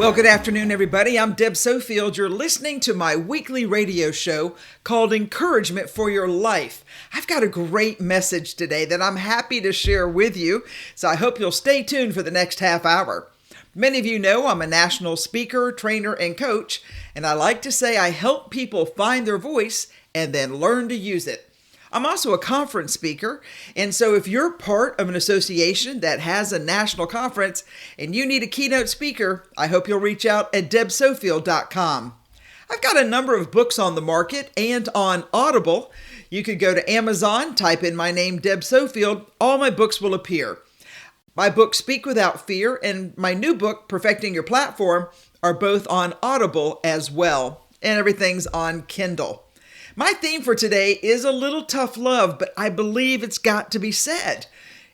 Well, good afternoon, everybody. I'm Deb Sofield. You're listening to my weekly radio show called Encouragement for Your Life. I've got a great message today that I'm happy to share with you, so I hope you'll stay tuned for the next half hour. Many of you know I'm a national speaker, trainer, and coach, and I like to say I help people find their voice and then learn to use it. I'm also a conference speaker, and so if you're part of an association that has a national conference and you need a keynote speaker, I hope you'll reach out at debsofield.com. I've got a number of books on the market and on Audible. You could go to Amazon, type in my name, Deb Sofield. All my books will appear. My book, Speak Without Fear, and my new book, Perfecting Your Platform, are both on Audible as well, and everything's on Kindle. My theme for today is a little tough love, but I believe it's got to be said.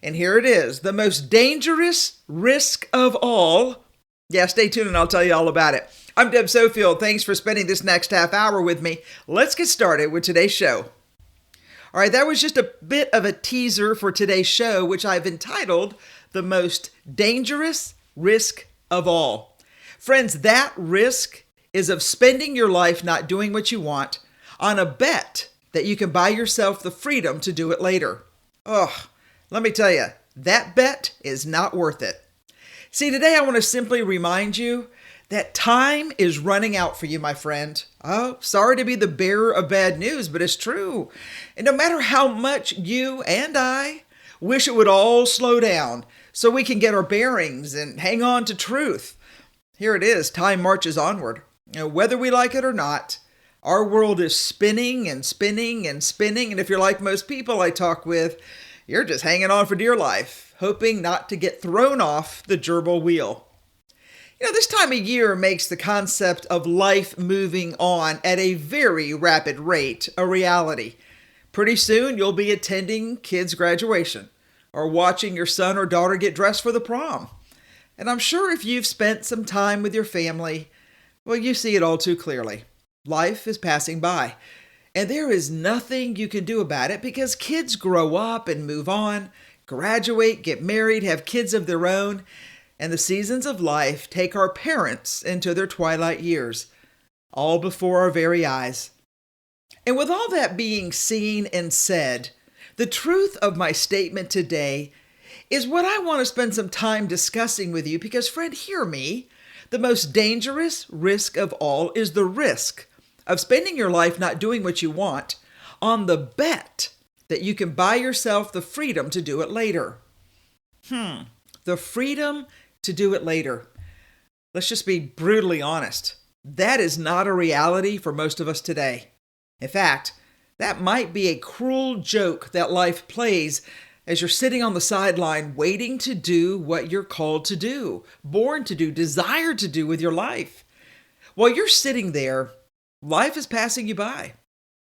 And here it is, the most dangerous risk of all. Yeah, stay tuned and I'll tell you all about it. I'm Deb Sofield. Thanks for spending this next half hour with me. Let's get started with today's show. All right, that was just a bit of a teaser for today's show, which I've entitled The Most Dangerous Risk of All. Friends, that risk is of spending your life not doing what you want on a bet that you can buy yourself the freedom to do it later. Oh, let me tell you, that bet is not worth it. See, today I want to simply remind you that time is running out for you, my friend. Oh, sorry to be the bearer of bad news, but it's true. And no matter how much you and I wish it would all slow down so we can get our bearings and hang on to truth, here it is, time marches onward. Whether we like it or not, our world is spinning and spinning and spinning, and if you're like most people I talk with, you're just hanging on for dear life, hoping not to get thrown off the gerbil wheel. You know, this time of year makes the concept of life moving on at a very rapid rate a reality. Pretty soon you'll be attending kids' graduation or watching your son or daughter get dressed for the prom. And I'm sure if you've spent some time with your family, well, you see it all too clearly. Life is passing by, and there is nothing you can do about it because kids grow up and move on, graduate, get married, have kids of their own, and the seasons of life take our parents into their twilight years, all before our very eyes. And with all that being seen and said, the truth of my statement today is what I want to spend some time discussing with you because, friend, hear me. The most dangerous risk of all is the risk of spending your life not doing what you want on the bet that you can buy yourself the freedom to do it later. The freedom to do it later. Let's just be brutally honest. That is not a reality for most of us today. In fact, that might be a cruel joke that life plays as you're sitting on the sideline waiting to do what you're called to do, born to do, desired to do with your life. While you're sitting there, life is passing you by.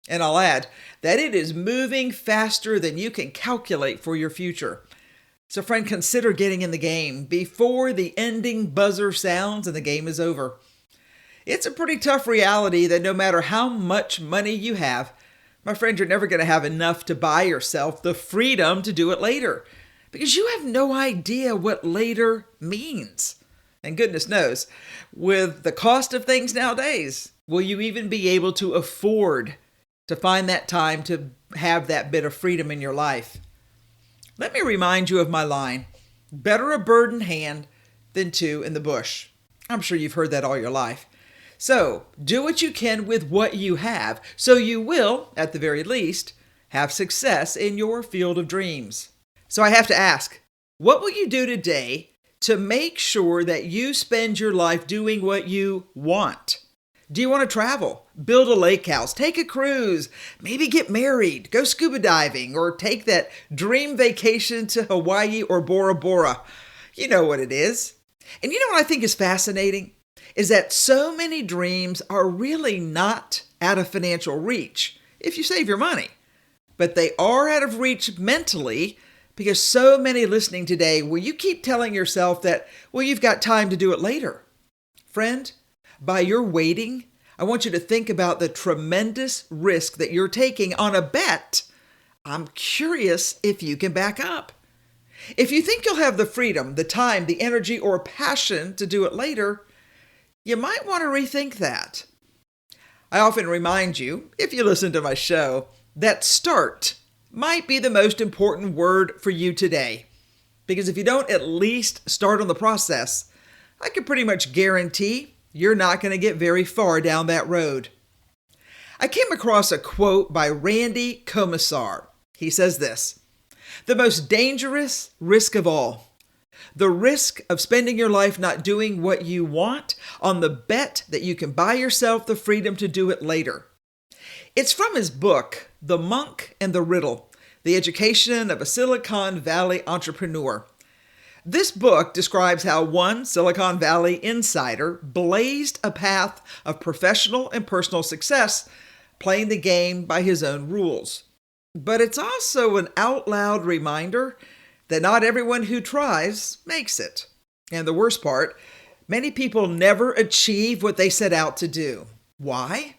And I'll add that it is moving faster than you can calculate for your future. So friend, consider getting in the game before the ending buzzer sounds and the game is over. It's a pretty tough reality that no matter how much money you have, my friend, you're never going to have enough to buy yourself the freedom to do it later because you have no idea what later means. And goodness knows, with the cost of things nowadays, will you even be able to afford to find that time to have that bit of freedom in your life? Let me remind you of my line, better a bird in hand than two in the bush. I'm sure you've heard that all your life. So do what you can with what you have, so you will, at the very least, have success in your field of dreams. So I have to ask, what will you do today to make sure that you spend your life doing what you want? Do you want to travel, build a lake house, take a cruise, maybe get married, go scuba diving, or take that dream vacation to Hawaii or Bora Bora? You know what it is. And you know what I think is fascinating? Is that so many dreams are really not out of financial reach if you save your money. But they are out of reach mentally because so many listening today, will you keep telling yourself that, well, you've got time to do it later? Friend, by your waiting, I want you to think about the tremendous risk that you're taking on a bet I'm curious if you can back up. If you think you'll have the freedom, the time, the energy, or passion to do it later, you might want to rethink that. I often remind you, if you listen to my show, that start might be the most important word for you today. Because if you don't at least start on the process, I can pretty much guarantee you're not going to get very far down that road. I came across a quote by Randy Komisar. He says this: "The most dangerous risk of all, the risk of spending your life not doing what you want on the bet that you can buy yourself the freedom to do it later." It's from his book, The Monk and the Riddle, The Education of a Silicon Valley Entrepreneur. This book describes how one Silicon Valley insider blazed a path of professional and personal success, playing the game by his own rules. But it's also an out loud reminder that not everyone who tries makes it. And the worst part, many people never achieve what they set out to do. Why?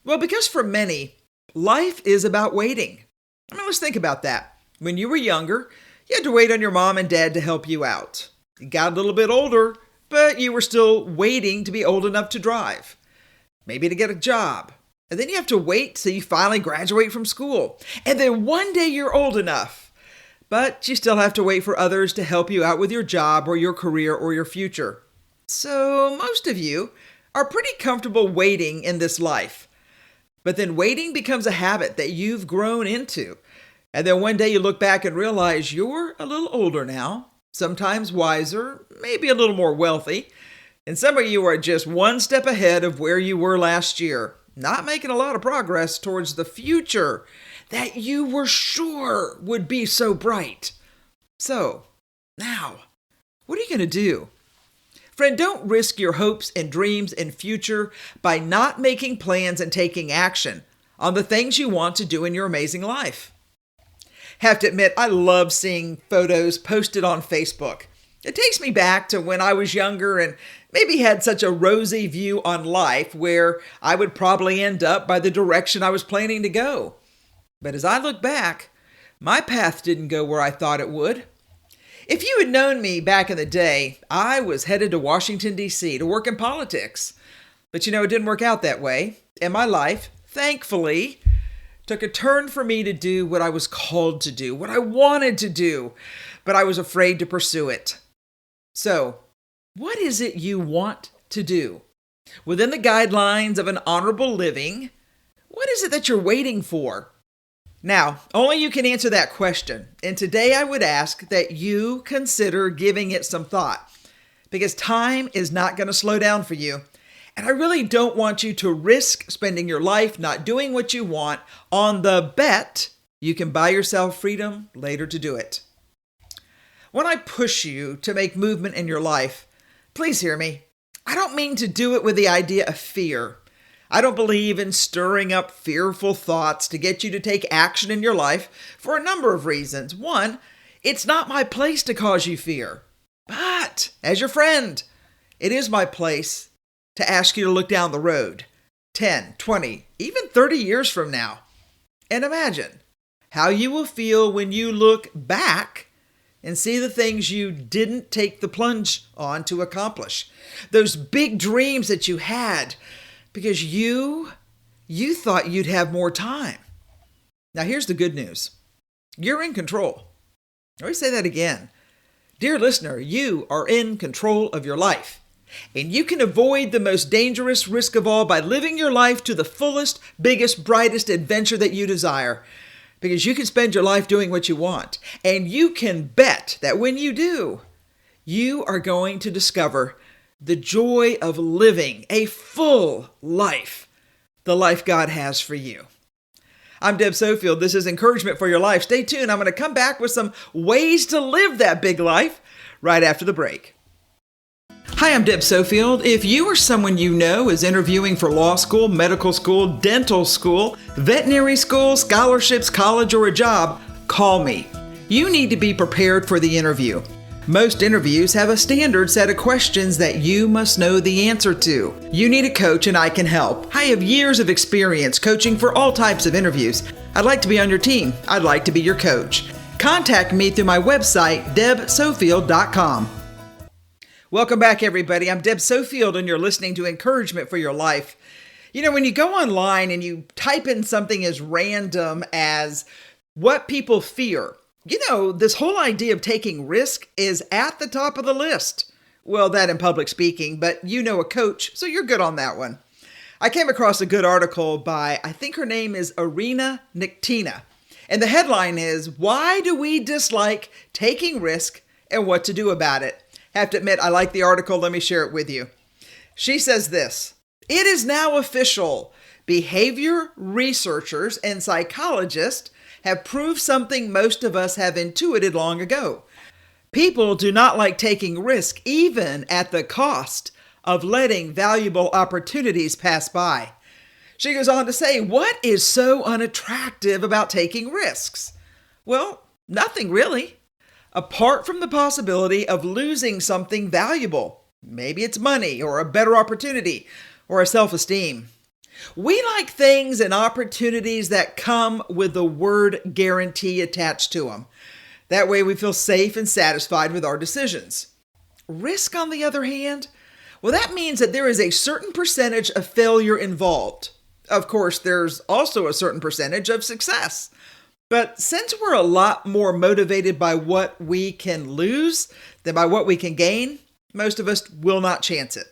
Well, because for many, life is about waiting. Let's think about that. When you were younger, you had to wait on your mom and dad to help you out. You got a little bit older, but you were still waiting to be old enough to drive. Maybe to get a job. And then you have to wait till you finally graduate from school. And then one day you're old enough. But you still have to wait for others to help you out with your job or your career or your future. So most of you are pretty comfortable waiting in this life. But then waiting becomes a habit that you've grown into. And then one day you look back and realize you're a little older now, sometimes wiser, maybe a little more wealthy. And some of you are just one step ahead of where you were last year, not making a lot of progress towards the future that you were sure would be so bright. So, now, what are you going to do? Friend, don't risk your hopes and dreams and future by not making plans and taking action on the things you want to do in your amazing life. Have to admit, I love seeing photos posted on Facebook. It takes me back to when I was younger and maybe had such a rosy view on life where I would probably end up by the direction I was planning to go. But as I look back, my path didn't go where I thought it would. If you had known me back in the day, I was headed to Washington, D.C. to work in politics. But it didn't work out that way. And my life, thankfully, took a turn for me to do what I was called to do, what I wanted to do, but I was afraid to pursue it. So, what is it you want to do? Within the guidelines of an honorable living, what is it that you're waiting for? Now, only you can answer that question. And today I would ask that you consider giving it some thought, because time is not going to slow down for you. And I really don't want you to risk spending your life not doing what you want on the bet you can buy yourself freedom later to do it. When I push you to make movement in your life, please hear me. I don't mean to do it with the idea of fear. I don't believe in stirring up fearful thoughts to get you to take action in your life for a number of reasons. One, it's not my place to cause you fear. But as your friend, it is my place to ask you to look down the road 10, 20, even 30 years from now. And imagine how you will feel when you look back and see the things you didn't take the plunge on to accomplish. Those big dreams that you had because you thought you'd have more time. Now here's the good news. You're in control. Let me say that again. Dear listener, you are in control of your life. And you can avoid the most dangerous risk of all by living your life to the fullest, biggest, brightest adventure that you desire. Because you can spend your life doing what you want. And you can bet that when you do, you are going to discover the joy of living a full life, the life God has for you. I'm Deb Sofield. This is Encouragement for Your Life. Stay tuned. I'm going to come back with some ways to live that big life right after the break. Hi, I'm Deb Sofield. If you or someone you know is interviewing for law school, medical school, dental school, veterinary school, scholarships, college, or a job, call me. You need to be prepared for the interview. Most interviews have a standard set of questions that you must know the answer to. You need a coach and I can help. I have years of experience coaching for all types of interviews. I'd like to be on your team. I'd like to be your coach. Contact me through my website, debsofield.com. Welcome back, everybody. I'm Deb Sofield, and you're listening to Encouragement for Your Life. You know, when you go online and you type in something as random as what people fear, this whole idea of taking risk is at the top of the list. Well, that in public speaking, but you know a coach, so you're good on that one. I came across a good article by, I think her name is Irina Niktina. And the headline is, Why Do We Dislike Taking Risk and What to Do About It? Have to admit, I like the article. Let me share it with you. She says this: It is now official. Behavior researchers and psychologists have proved something most of us have intuited long ago. People do not like taking risk, even at the cost of letting valuable opportunities pass by. She goes on to say, what is so unattractive about taking risks? Well, nothing really. Apart from the possibility of losing something valuable. Maybe it's money or a better opportunity or a self-esteem. We like things and opportunities that come with the word guarantee attached to them. That way we feel safe and satisfied with our decisions. Risk, on the other hand, well, that means that there is a certain percentage of failure involved. Of course, there's also a certain percentage of success. But since we're a lot more motivated by what we can lose than by what we can gain, most of us will not chance it.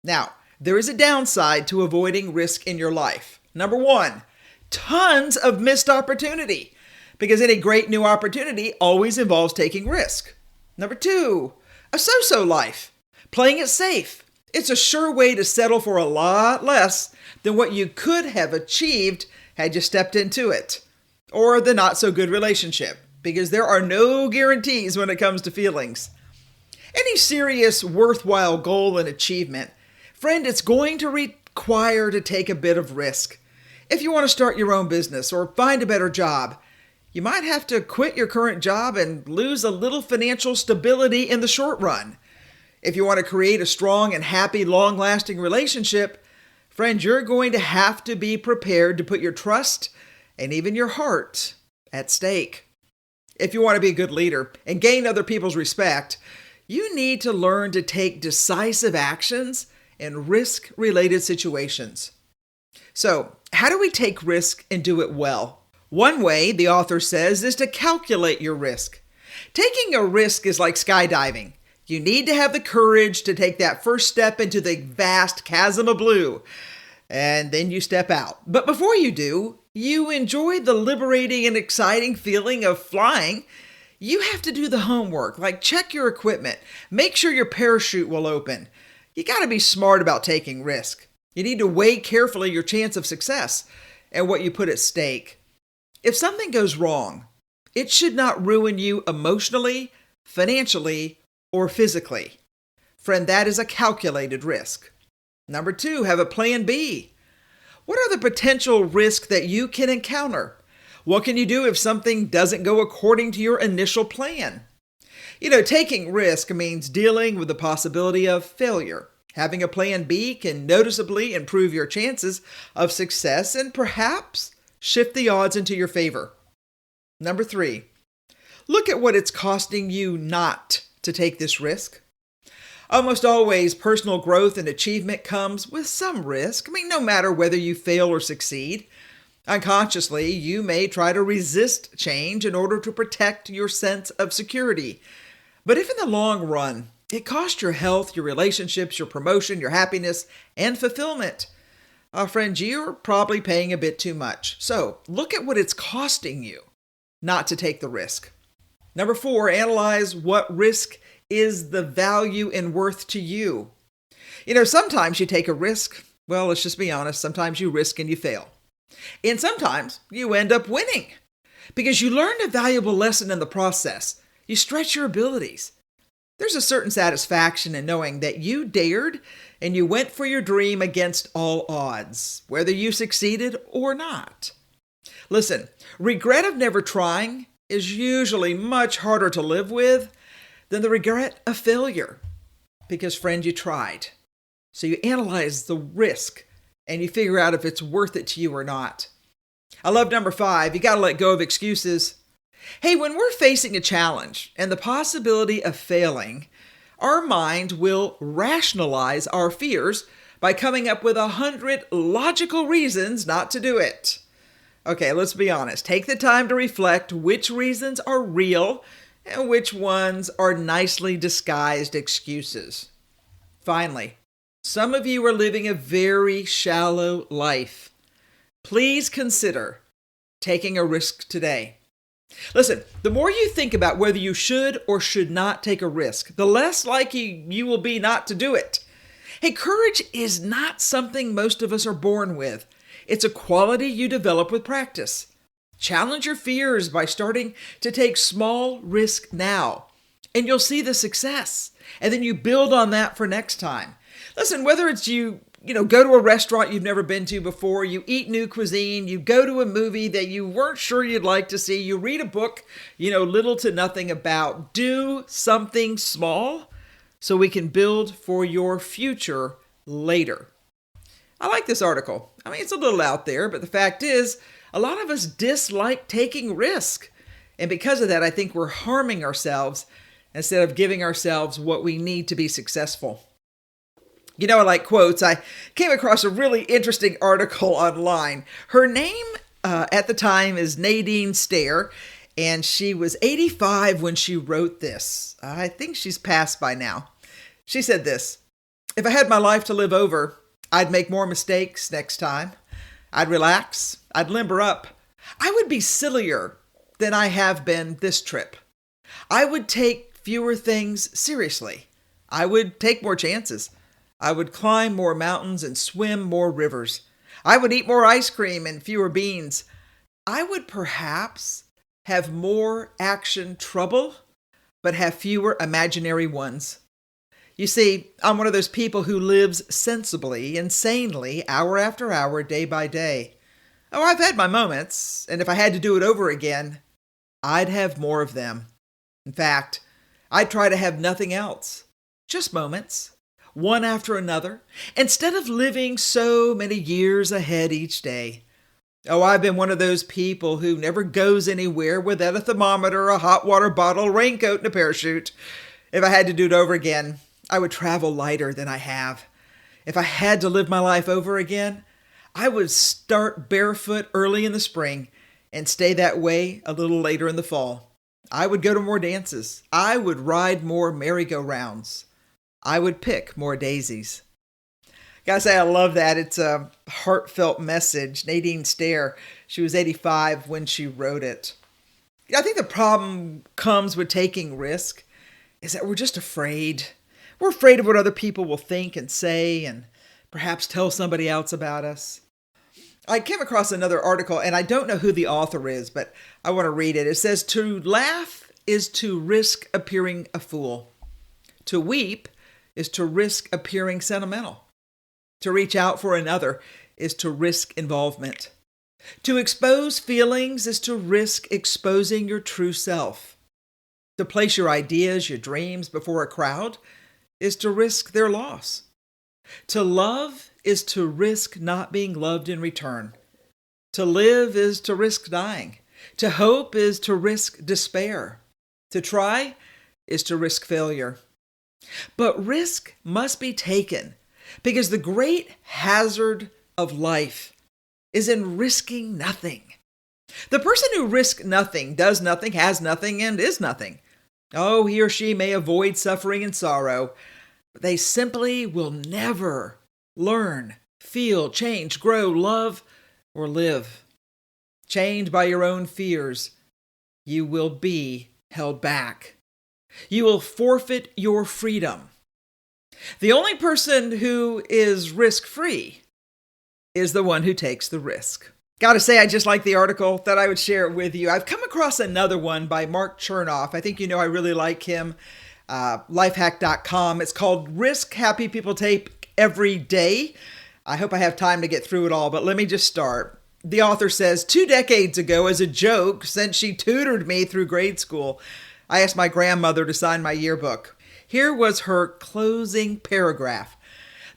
Now, there is a downside to avoiding risk in your life. Number one, tons of missed opportunity, because any great new opportunity always involves taking risk. Number two, a so-so life, playing it safe. It's a sure way to settle for a lot less than what you could have achieved had you stepped into it. Or the not so good relationship, because there are no guarantees when it comes to feelings. Any serious, worthwhile goal and achievement, friend, it's going to require to take a bit of risk. If you want to start your own business or find a better job, you might have to quit your current job and lose a little financial stability in the short run. If you want to create a strong and happy, long-lasting relationship, friend, you're going to have to be prepared to put your trust and even your heart at stake. If you want to be a good leader and gain other people's respect, you need to learn to take decisive actions in risk-related situations. So, how do we take risk and do it well? One way, the author says, is to calculate your risk. Taking a risk is like skydiving. You need to have the courage to take that first step into the vast chasm of blue, and then you step out. But before you do, you enjoy the liberating and exciting feeling of flying. You have to do the homework, like check your equipment, make sure your parachute will open. You got to be smart about taking risk. You need to weigh carefully your chance of success and what you put at stake. If something goes wrong, it should not ruin you emotionally, financially, or physically. Friend, that is a calculated risk. Number two, have a plan B. What are the potential risks that you can encounter? What can you do if something doesn't go according to your initial plan? Taking risk means dealing with the possibility of failure. Having a plan B can noticeably improve your chances of success and perhaps shift the odds into your favor. Number three, look at what it's costing you not to take this risk. Almost always, personal growth and achievement comes with some risk. No matter whether you fail or succeed. Unconsciously, you may try to resist change in order to protect your sense of security. But if in the long run, it costs your health, your relationships, your promotion, your happiness, and fulfillment, friend, you're probably paying a bit too much. So look at what it's costing you not to take the risk. Number four, analyze what risk is the value and worth to you. Sometimes you take a risk. Well, let's just be honest. Sometimes you risk and you fail. And sometimes you end up winning because you learned a valuable lesson in the process. You stretch your abilities. There's a certain satisfaction in knowing that you dared and you went for your dream against all odds, whether you succeeded or not. Listen, regret of never trying is usually much harder to live with than the regret of failure. Because, friend, you tried. So you analyze the risk and you figure out if it's worth it to you or not. I love number 5. You got to let go of excuses. Hey, when we're facing a challenge and the possibility of failing, Our mind will rationalize our fears by coming up with 100 logical reasons not to do it. Okay, let's be honest. Take the time to reflect which reasons are real and which ones are nicely disguised excuses. Finally, some of you are living a very shallow life. Please consider taking a risk today. Listen, the more you think about whether you should or should not take a risk, the less likely you will be not to do it. Hey, courage is not something most of us are born with. It's a quality you develop with practice. Challenge your fears by starting to take small risks now, and you'll see the success. And then you build on that for next time. Listen, whether it's you go to a restaurant you've never been to before, you eat new cuisine, you go to a movie that you weren't sure you'd like to see, you read a book, little to nothing about, do something small so we can build for your future later. I like this article. I mean, it's a little out there, but the fact is, a lot of us dislike taking risk. And because of that, I think we're harming ourselves instead of giving ourselves what we need to be successful. I like quotes. I came across a really interesting article online. Her name at the time is Nadine Stair, and she was 85 when she wrote this. I think she's passed by now. She said this: "If I had my life to live over, I'd make more mistakes next time. I'd relax. I'd limber up. I would be sillier than I have been this trip. I would take fewer things seriously. I would take more chances. I would climb more mountains and swim more rivers. I would eat more ice cream and fewer beans. I would perhaps have more action trouble, but have fewer imaginary ones. You see, I'm one of those people who lives sensibly and sanely, hour after hour, day by day. Oh, I've had my moments, and if I had to do it over again, I'd have more of them. In fact, I'd try to have nothing else. Just moments, one after another, instead of living so many years ahead each day. Oh, I've been one of those people who never goes anywhere without a thermometer, a hot water bottle, a raincoat, and a parachute. If I had to do it over again, I would travel lighter than I have. If I had to live my life over again, I would start barefoot early in the spring and stay that way a little later in the fall. I would go to more dances. I would ride more merry-go-rounds. I would pick more daisies." Gotta say, I love that. It's a heartfelt message. Nadine Stair, she was 85 when she wrote it. I think the problem comes with taking risk is that we're just afraid. We're afraid of what other people will think and say and perhaps tell somebody else about us. I came across another article, and I don't know who the author is, but I want to read it. It says, "To laugh is to risk appearing a fool. To weep is to risk appearing sentimental. To reach out for another is to risk involvement. To expose feelings is to risk exposing your true self. To place your ideas, your dreams before a crowd is to risk their loss. To love is to risk not being loved in return. To live is to risk dying. To hope is to risk despair. To try is to risk failure. But risk must be taken because the great hazard of life is in risking nothing. The person who risks nothing, does nothing, has nothing, and is nothing. Oh, he or she may avoid suffering and sorrow, but they simply will never learn, feel, change, grow, love, or live. Chained by your own fears, you will be held back. You will forfeit your freedom. The only person who is risk-free is the one who takes the risk." Gotta say, I just like the article, that I would share it with you. I've come across another one by Mark Chernoff. I think I really like him. Lifehack.com. It's called Risk Happy People Take Every Day. I hope I have time to get through it all, but let me just start. The author says, 2 decades ago, as a joke, since she tutored me through grade school, I asked my grandmother to sign my yearbook. Here was her closing paragraph.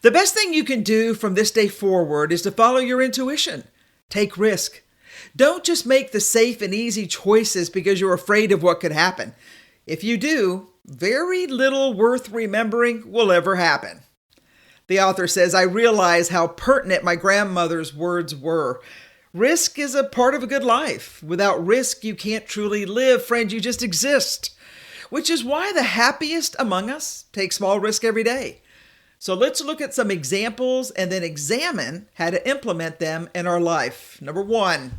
"The best thing you can do from this day forward is to follow your intuition. Take risk. Don't just make the safe and easy choices because you're afraid of what could happen. If you do, very little worth remembering will ever happen. The author says, I realize how pertinent my grandmother's words were. Risk is a part of a good life. Without risk, you can't truly live. Friend, you just exist. Which is why the happiest among us take small risk every day. So let's look at some examples and then examine how to implement them in our life. Number one,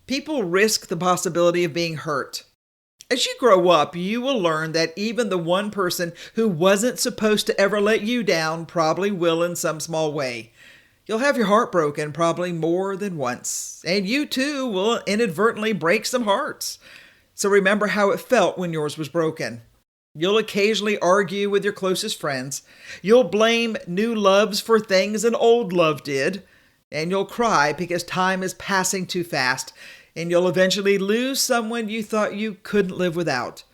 people risk the possibility of being hurt. As you grow up, you will learn that even the one person who wasn't supposed to ever let you down probably will in some small way. You'll have your heart broken probably more than once, and you too will inadvertently break some hearts. So remember how it felt when yours was broken. You'll occasionally argue with your closest friends. You'll blame new loves for things an old love did, and you'll cry because time is passing too fast, and you'll eventually lose someone you thought you couldn't live without.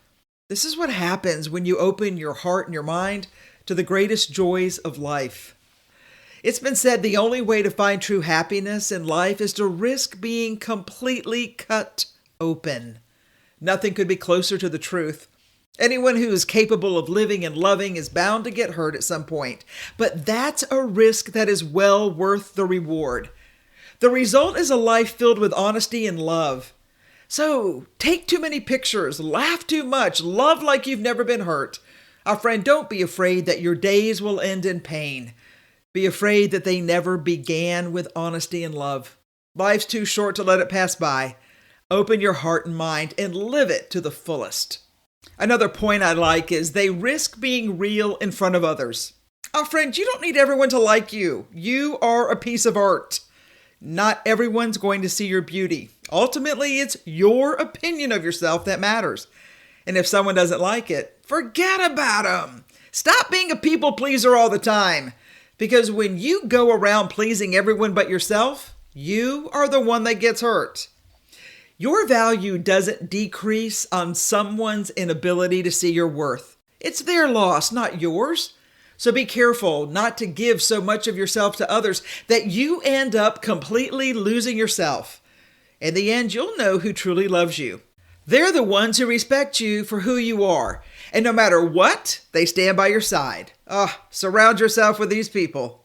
This is what happens when you open your heart and your mind to the greatest joys of life. It's been said the only way to find true happiness in life is to risk being completely cut open. Nothing could be closer to the truth. Anyone who is capable of living and loving is bound to get hurt at some point. But that's a risk that is well worth the reward. The result is a life filled with honesty and love. So, take too many pictures, laugh too much, love like you've never been hurt. Our friend, don't be afraid that your days will end in pain. Be afraid that they never began with honesty and love. Life's too short to let it pass by. Open your heart and mind and live it to the fullest. Another point I like is they risk being real in front of others. Our friend, you don't need everyone to like you. You are a piece of art. Not everyone's going to see your beauty. Ultimately, it's your opinion of yourself that matters. And if someone doesn't like it, forget about them. Stop being a people pleaser all the time. Because when you go around pleasing everyone but yourself, you are the one that gets hurt. Your value doesn't decrease on someone's inability to see your worth. It's their loss, not yours. So be careful not to give so much of yourself to others that you end up completely losing yourself. In the end, you'll know who truly loves you. They're the ones who respect you for who you are. And no matter what, they stand by your side. Surround yourself with these people.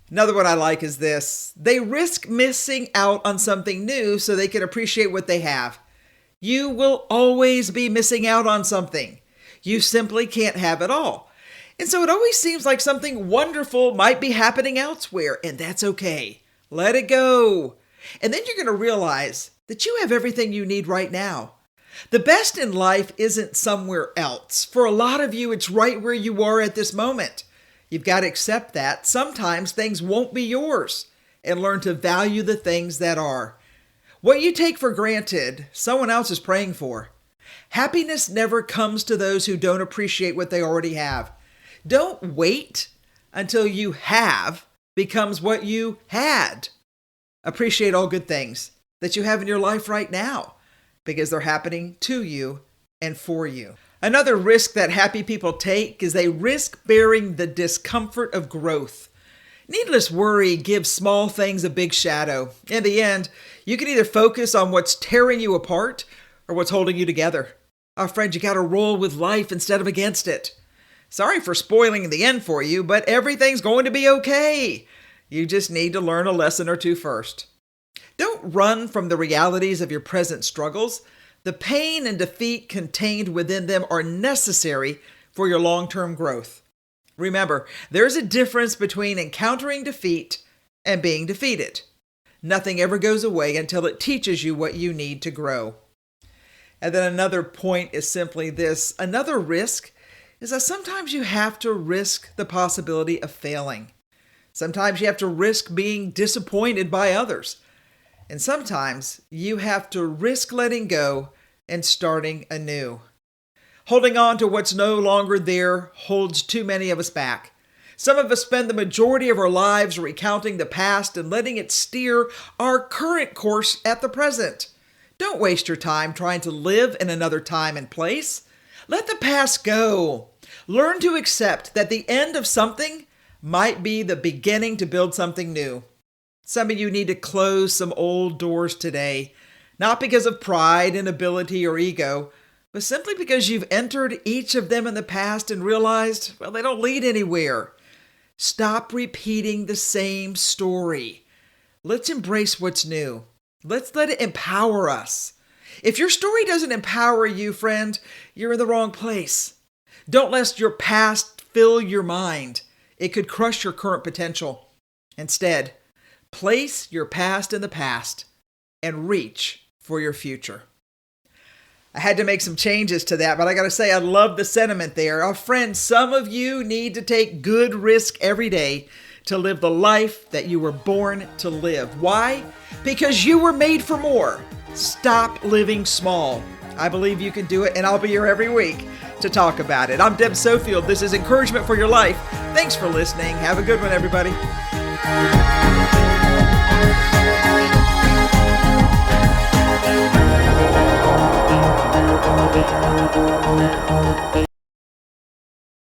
Another one I like is this. They risk missing out on something new so they can appreciate what they have. You will always be missing out on something. You simply can't have it all. And so it always seems like something wonderful might be happening elsewhere, and that's okay. Let it go. And then you're going to realize that you have everything you need right now. The best in life isn't somewhere else. For a lot of you, it's right where you are at this moment. You've got to accept that sometimes things won't be yours and learn to value the things that are. What you take for granted, someone else is praying for. Happiness never comes to those who don't appreciate what they already have. Don't wait until you have becomes what you had. Appreciate all good things that you have in your life right now, because they're happening to you and for you. Another risk that happy people take is they risk bearing the discomfort of growth. Needless worry gives small things a big shadow. In the end, you can either focus on what's tearing you apart or what's holding you together. Our friend, you got to roll with life instead of against it. Sorry for spoiling the end for you, but everything's going to be okay. You just need to learn a lesson or two first. Don't run from the realities of your present struggles. The pain and defeat contained within them are necessary for your long-term growth. Remember, there's a difference between encountering defeat and being defeated. Nothing ever goes away until it teaches you what you need to grow. And then another point is simply this. Another risk is that sometimes you have to risk the possibility of failing. Sometimes you have to risk being disappointed by others. And sometimes you have to risk letting go and starting anew. Holding on to what's no longer there holds too many of us back. Some of us spend the majority of our lives recounting the past and letting it steer our current course at the present. Don't waste your time trying to live in another time and place. Let the past go. Learn to accept that the end of something might be the beginning to build something new. Some of you need to close some old doors today, not because of pride, inability, or ego, but simply because you've entered each of them in the past and realized, well, they don't lead anywhere. Stop repeating the same story. Let's embrace what's new. Let's let it empower us. If your story doesn't empower you, friend, you're in the wrong place. Don't let your past fill your mind. It could crush your current potential. Instead, place your past in the past and reach for your future. I had to make some changes to that, but I got to say, I love the sentiment there. Friend, some of you need to take good risk every day to live the life that you were born to live. Why? Because you were made for more. Stop living small. I believe you can do it, and I'll be here every week to talk about it. I'm Deb Sofield. This is Encouragement for Your Life. Thanks for listening. Have a good one, everybody.